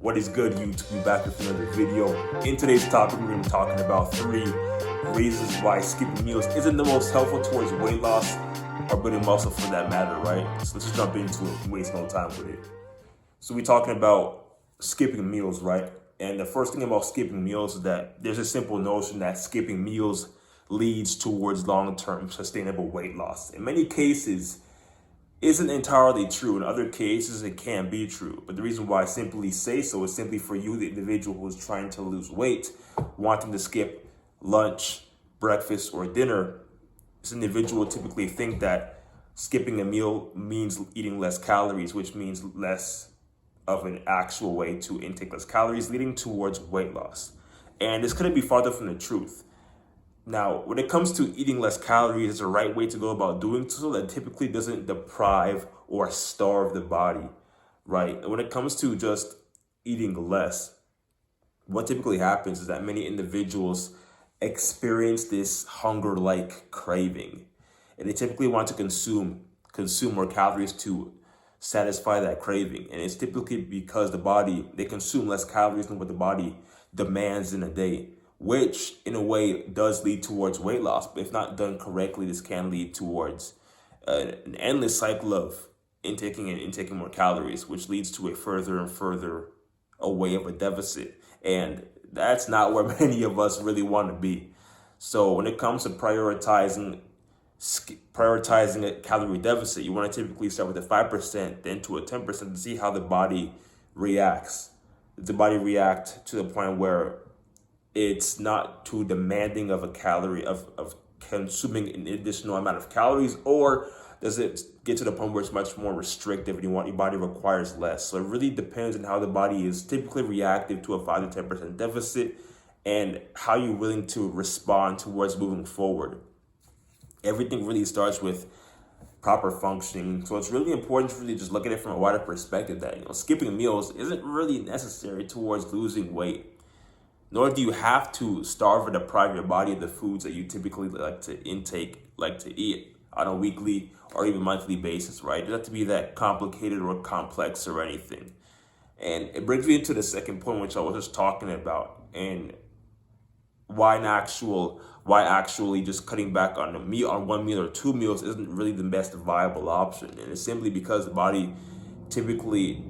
What is good, YouTube? Be back with another video. In today's topic, we're going to be talking about 3 reasons why skipping meals isn't the most helpful towards weight loss or building muscle for that matter, right? So let's just jump into it and waste no time with it. So we're talking about skipping meals, right? And the first thing about skipping meals is that there's a simple notion that skipping meals leads towards long-term sustainable weight loss. In many cases, isn't entirely true. In other cases, it can be true. But the reason why I simply say so is simply for you, the individual who is trying to lose weight, wanting to skip lunch, breakfast, or dinner. This individual will typically think that skipping a meal means eating less calories, which means less of an actual way to intake less calories, leading towards weight loss. And this couldn't be farther from the truth. Now, when it comes to eating less calories, it's a right way to go about doing so that typically doesn't deprive or starve the body, right? And when it comes to just eating less, what typically happens is that many individuals experience this hunger-like craving, and they typically want to consume more calories to satisfy that craving. And it's typically because they consume less calories than what the body demands in a day, which in a way does lead towards weight loss. But if not done correctly, this can lead towards an endless cycle of intaking more calories, which leads to a further and further away of a deficit. And that's not where many of us really want to be. So when it comes to prioritizing a calorie deficit, you want to typically start with a 5%, then to a 10% to see how the body reacts. Does the body react to the point where it's not too demanding of a calorie of consuming an additional amount of calories, or does it get to the point where it's much more restrictive and your body requires less? So it really depends on how the body is typically reactive to a 5 to 10% deficit and how you're willing to respond towards moving forward. Everything really starts with proper functioning. So it's really important to really just look at it from a wider perspective that, skipping meals isn't really necessary towards losing weight. Nor do you have to starve or deprive your body of the foods that you typically like to eat on a weekly or even monthly basis, right? It doesn't have to be that complicated or complex or anything. And it brings me into the second point, which I was just talking about, and why actually just cutting back on one meal or 2 meals isn't really the best viable option. And it's simply because the body typically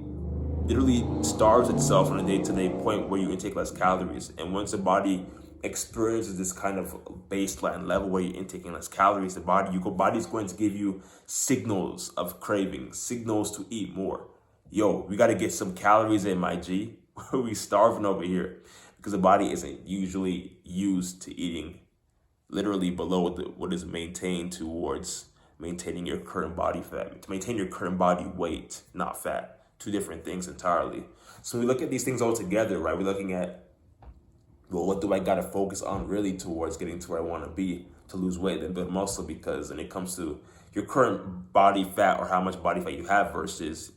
literally starves itself on a day-to-day point where you intake less calories. And once the body experiences this kind of baseline level where you're intaking less calories, your body's going to give you signals of craving, signals to eat more. Yo, we got to get some calories in, my G. We starving over here because the body isn't usually used to eating literally below what is maintained towards maintaining your current body fat, to maintain your current body weight, not fat. Two different things entirely. So when we look at these things all together, right, we're looking at, well, what do I got to focus on really towards getting to where I want to be to lose weight and build muscle? Because when it comes to your current body fat or how much body fat you have versus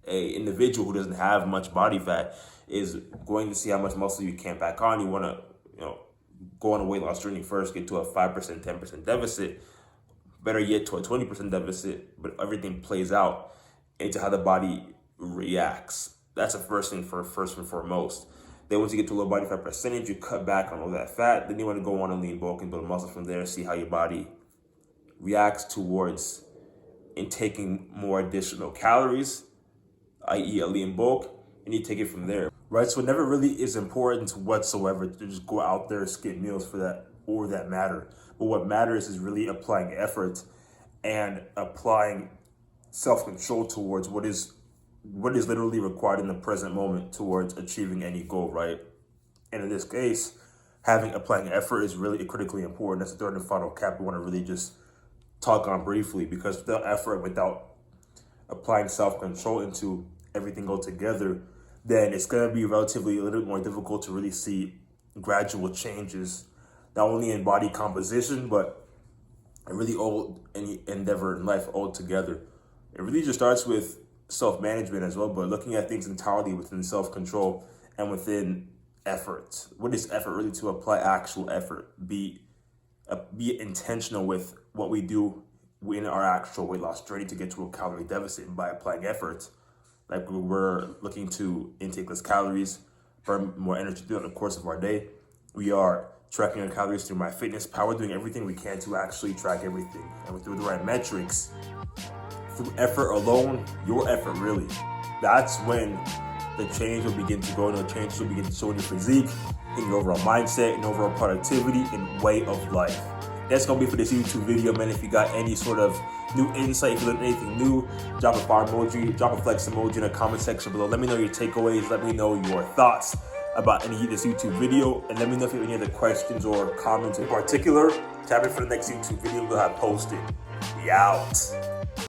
a individual who doesn't have much body fat is going to see how much muscle you can pack on. You want to, go on a weight loss journey first, get to a 5%, 10% deficit, better yet to a 20% deficit, but everything plays out into how the body reacts. That's the first and foremost. Then once you get to a low body fat percentage, you cut back on all that fat. Then you want to go on a lean bulk and build muscle from there, see how your body reacts towards intaking more additional calories, i.e. a lean bulk, and you take it from there. Right? So it never really is important whatsoever to just go out there and skip meals for that or that matter. But what matters is really applying effort and applying self-control towards what is literally required in the present moment towards achieving any goal, right? And in this case, applying effort is really critically important. That's the third and final cap we want to really just talk on briefly, because without effort, without applying self-control into everything altogether, then it's going to be relatively a little bit more difficult to really see gradual changes, not only in body composition, but really any endeavor in life altogether. It really just starts with self-management as well, but looking at things entirely within self-control and within effort. What is effort? Really to apply actual effort, be intentional with what we do in our actual weight loss journey to get to a calorie deficit by applying effort. like we're looking to intake less calories, burn more energy throughout the course of our day. We are tracking our calories through MyFitnessPal, doing everything we can to actually track everything. And through the right metrics, through effort alone, your effort really, that's when the change will begin to go, and the change will begin to show in your physique, in your overall mindset, and overall productivity, and way of life. That's gonna be for this YouTube video, man. If you got any sort of new insight, if you learned anything new, drop a fire emoji, drop a flex emoji in the comment section below. Let me know your takeaways. Let me know your thoughts about any of this YouTube video, and let me know if you have any other questions or comments in particular. Tap in for the next YouTube video we'll have posted. We out.